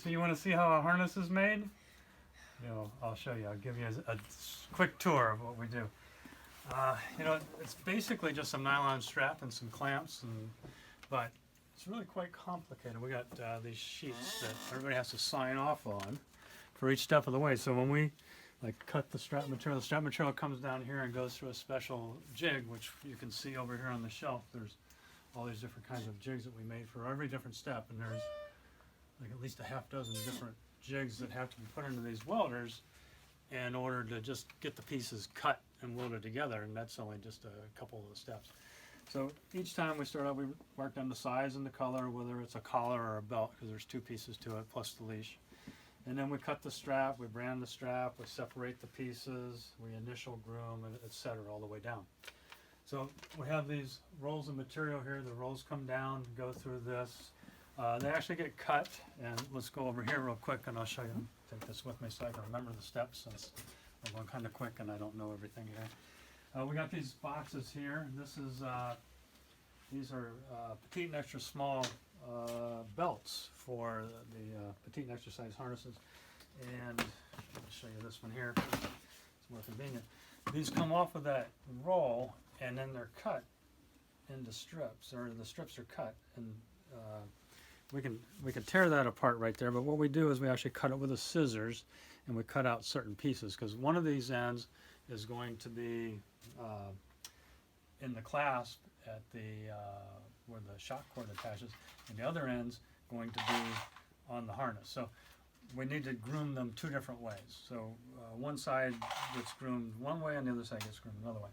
you want to see how a harness is made? I'll show you. I'll give you a quick tour of what we do. It's basically just some nylon strap and some clamps, but it's really quite complicated. We got these sheets that everybody has to sign off on for each step of the way. So when we cut the strap material comes down here and goes through a special jig, which you can see over here on the shelf. There's all these different kinds of jigs that we made for every different step, and there's at least a half dozen different jigs that have to be put into these welders in order to just get the pieces cut and welded together, and that's only just a couple of the steps. So each time we start out, we work on the size and the color, whether it's a collar or a belt, because there's two pieces to it, plus the leash. And then we cut the strap, we brand the strap, we separate the pieces, we initial groom, etc., all the way down. So we have these rolls of material here. The rolls come down, go through this. They actually get cut, and let's go over here real quick, and I'll show you. Take this with me so I can remember the steps, since I'm going kind of quick and I don't know everything here. We got these boxes here. These are petite and extra small belts for the petite and extra size harnesses. And I'll show you this one here. It's more convenient. These come off of that roll, and then they're cut into strips, or the strips are cut, and we can tear that apart right there. But what we do is we actually cut it with the scissors, and we cut out certain pieces, because one of these ends is going to be in the clasp at the where the shock cord attaches, and the other end's going to be on the harness. So we need to groom them two different ways. So one side gets groomed one way, and the other side gets groomed another way.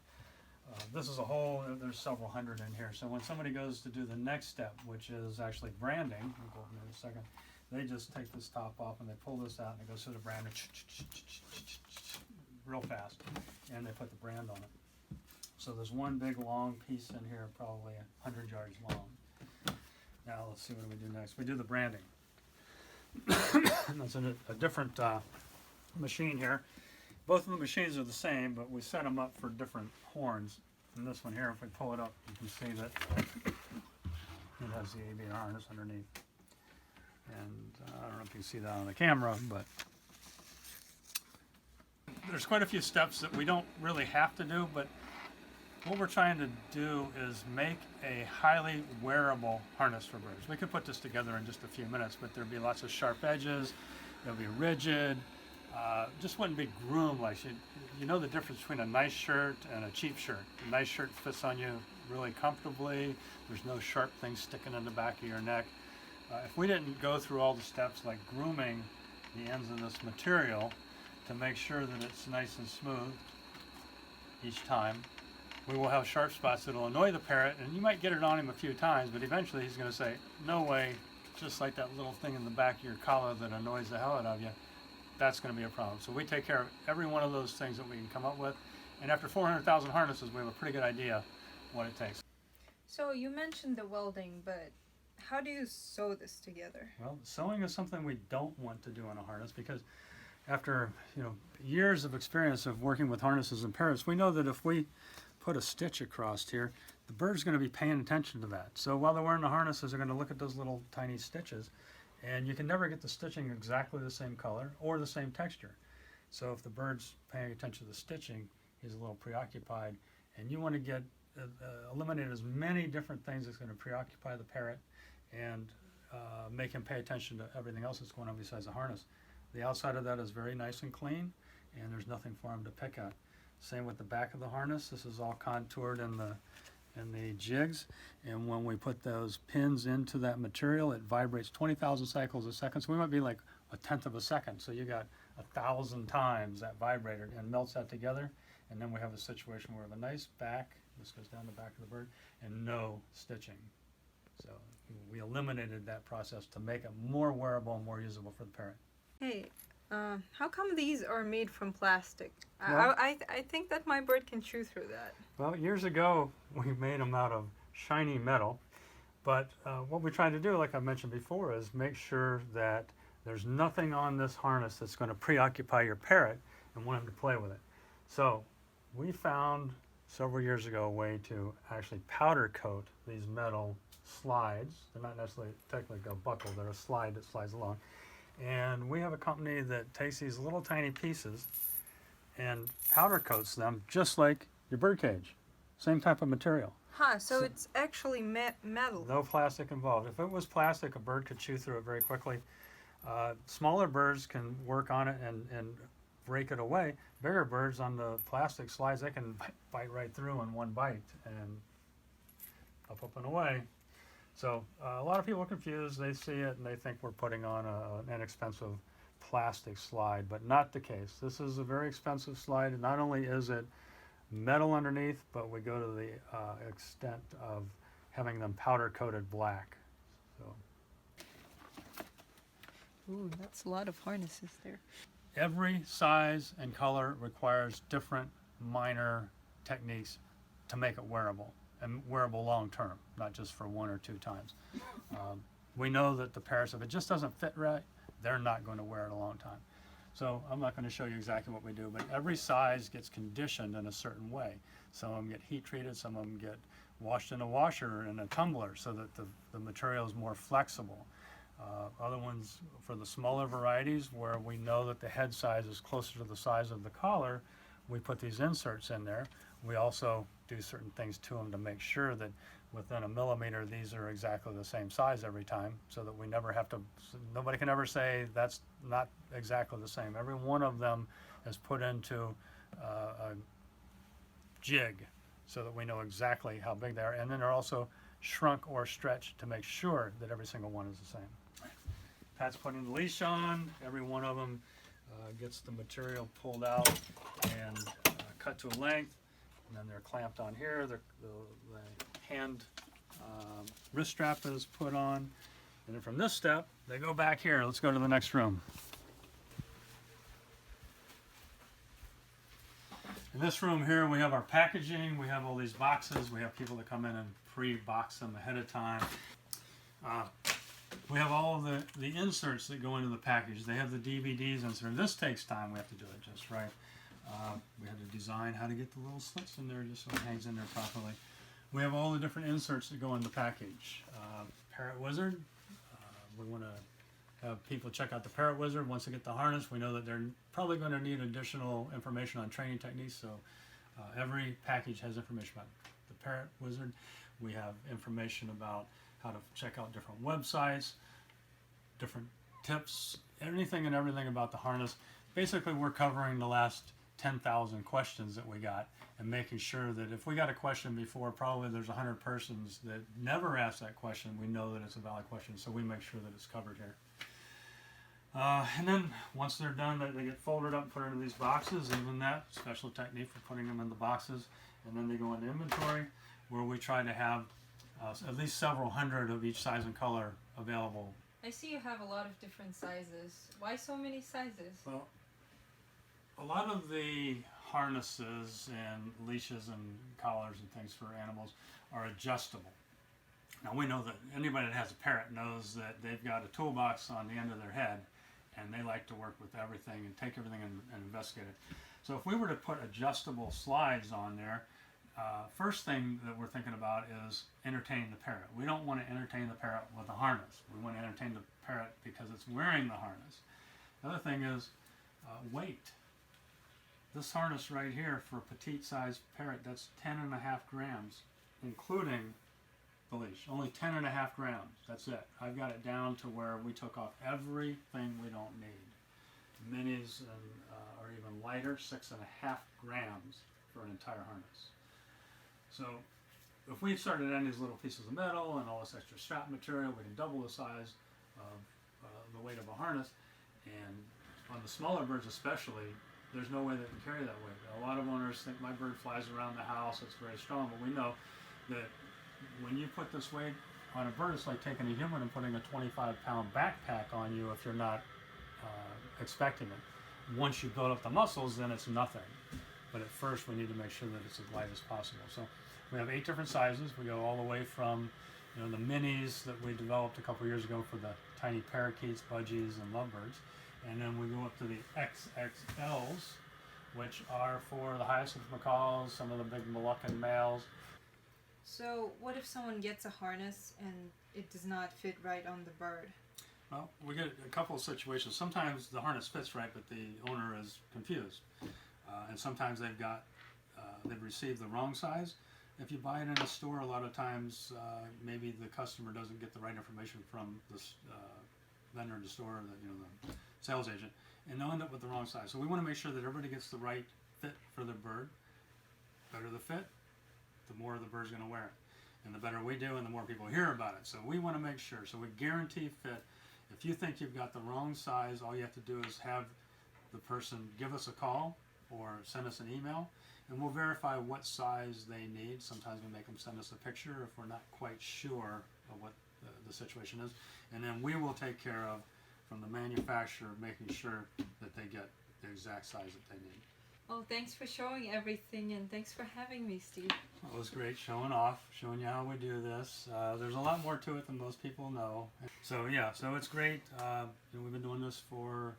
This is a whole, there's several hundred in here. So when somebody goes to do the next step, which is actually branding, we'll go over there in a second, they just take this top off and they pull this out, and it goes through the brander real fast, and they put the brand on it. So there's one big long piece in here, probably 100 yards long. Now let's see, what do we do next? We do the branding. That's a different machine here. Both of the machines are the same, but we set them up for different horns. And this one here, if we pull it up, you can see that it has the Aviator Harness underneath. And I don't know if you can see that on the camera, but there's quite a few steps that we don't really have to do, but what we're trying to do is make a highly wearable harness for birds. We could put this together in just a few minutes, but there'd be lots of sharp edges, it'll be rigid, just wouldn't be groomed like you know the difference between a nice shirt and a cheap shirt. A nice shirt fits on you really comfortably, there's no sharp things sticking in the back of your neck. If we didn't go through all the steps like grooming the ends of this material to make sure that it's nice and smooth each time, we will have sharp spots that will annoy the parrot, and you might get it on him a few times, but eventually he's going to say, no way, just like that little thing in the back of your collar that annoys the hell out of you. That's going to be a problem. So we take care of every one of those things that we can come up with, and after 400,000 harnesses, we have a pretty good idea what it takes. So you mentioned the welding, but how do you sew this together? Well, sewing is something we don't want to do on a harness, because after years of experience of working with harnesses and parrots, we know that if we put a stitch across here, the bird's going to be paying attention to that. So while they're wearing the harnesses, they're going to look at those little tiny stitches, and you can never get the stitching exactly the same color or the same texture. So if the bird's paying attention to the stitching, he's a little preoccupied, and you want to get eliminate as many different things that's going to preoccupy the parrot and make him pay attention to everything else that's going on besides the harness. The outside of that is very nice and clean, and there's nothing for him to pick at. Same with the back of the harness. This is all contoured in the jigs, and when we put those pins into that material, it vibrates 20,000 cycles a second. So we might be like 1/10 of a second. So you got 1,000 times that vibrator, and melts that together, and then we have a situation where we have a nice back. This goes down the back of the bird, and no stitching. So we eliminated that process to make it more wearable and more usable for the parrot. Hey, how come these are made from plastic? Well, I think that my bird can chew through that. Well, years ago, we made them out of shiny metal, but what we tried to do, like I mentioned before, is make sure that there's nothing on this harness that's going to preoccupy your parrot and want him to play with it. So we found several years ago a way to actually powder coat these metal slides. They're not necessarily technically a buckle, they're a slide that slides along. And we have a company that takes these little tiny pieces and powder coats them just like your bird cage. Same type of material. Huh, so it's actually metal. No plastic involved. If it was plastic, a bird could chew through it very quickly. Smaller birds can work on it and break it away. Bigger birds on the plastic slides, they can bite right through in one bite and up and away. So a lot of people are confused. They see it and they think we're putting on an inexpensive plastic slide, but not the case. This is a very expensive slide. And not only is it metal underneath, but we go to the extent of having them powder coated black. So Ooh, that's a lot of harnesses there. every size and color requires different minor techniques to make it wearable, and wearable long term, not just for 1 or 2 times. We know that the parrots, if it just doesn't fit right, they're not going to wear it a long time. So I'm not going to show you exactly what we do, but every size gets conditioned in a certain way. Some of them get heat treated, some of them get washed in a washer and a tumbler so that the material is more flexible. Other ones, for the smaller varieties where we know that the head size is closer to the size of the collar, we put these inserts in there. We also do certain things to them to make sure that within a millimeter these are exactly the same size every time, so that we never have to, nobody can ever say that's not exactly the same. Every one of them is put into a jig so that we know exactly how big they are, and then they're also shrunk or stretched to make sure that every single one is the same. Pat's putting the leash on. Every one of them gets the material pulled out and cut to a length, and then they're clamped on here. The hand wrist strap is put on, and then from this step they go back here. Let's go to the next room. In this room here we have our packaging. We have all these boxes. We have people that come in and pre-box them ahead of time. We have all of the inserts that go into the package. They have the DVDs inserted. This takes time. We have to do it just right. We had to design how to get the little slits in there just so it hangs in there properly. We have all the different inserts that go in the package. Parrot Wizard. We want to have people check out the Parrot Wizard. Once they get the harness, we know that they're probably going to need additional information on training techniques. So every package has information about the Parrot Wizard. We have information about how to check out different websites, different tips, anything and everything about the harness. Basically, we're covering the last 10,000 questions that we got and making sure that if we got a question before, probably there's 100 persons that never asked that question. We know that it's a valid question, so we make sure that it's covered here. And then once they're done, they get folded up and put into these boxes. Even that special technique for putting them in the boxes, and then they go into inventory, where we try to have at least several hundred of each size and color available. I see you have a lot of different sizes. Why so many sizes? Well, a lot of the harnesses and leashes and collars and things for animals are adjustable. Now we know that anybody that has a parrot knows that they've got a toolbox on the end of their head, and they like to work with everything and take everything and investigate it. So if we were to put adjustable slides on there, first thing that we're thinking about is entertaining the parrot. We don't want to entertain the parrot with a harness. We want to entertain the parrot because it's wearing the harness. The other thing is weight. This harness right here for a petite sized parrot, that's 10.5 grams, including the leash. Only 10.5 grams. That's it. I've got it down to where we took off everything we don't need. Minis are even lighter, 6.5 grams for an entire harness. So if we started adding these little pieces of metal and all this extra strap material, we can double the size of the weight of a harness. And on the smaller birds especially, there's no way they can carry that weight. A lot of owners think my bird flies around the house, it's very strong, but we know that when you put this weight on a bird, it's like taking a human and putting a 25-pound backpack on you if you're not expecting it. Once you build up the muscles, then it's nothing. But at first, we need to make sure that it's as light as possible. So we have 8 different sizes. We go all the way from, the minis that we developed a couple years ago for the tiny parakeets, budgies, and lovebirds. And then we go up to the XXLs, which are for the hyacinth macaws, some of the big Moluccan males. So what if someone gets a harness and it does not fit right on the bird? Well, we get a couple of situations. Sometimes the harness fits right, but the owner is confused, and sometimes they've received the wrong size. If you buy it in a store, a lot of times maybe the customer doesn't get the right information from the vendor in the store, or the sales agent, and they'll end up with the wrong size. So we want to make sure that everybody gets the right fit for their bird. Better the fit, the more the bird's going to wear it. And the better we do, and the more people hear about it. So we want to make sure. So we guarantee fit. If you think you've got the wrong size, all you have to do is have the person give us a call or send us an email, and we'll verify what size they need. Sometimes we make them send us a picture if we're not quite sure of what the situation is. And then we will take care of, from the manufacturer, making sure that they get the exact size that they need. Well, thanks for showing everything, and thanks for having me, Steve. It was great showing off, showing you how we do this. There's a lot more to it than most people know. So yeah, so it's great. We've been doing this for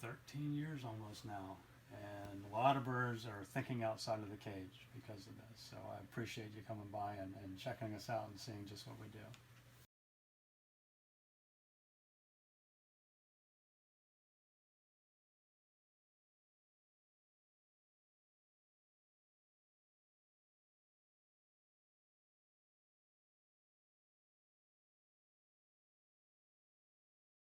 13 years almost now, and a lot of birds are thinking outside of the cage because of this. So I appreciate you coming by and checking us out and seeing just what we do.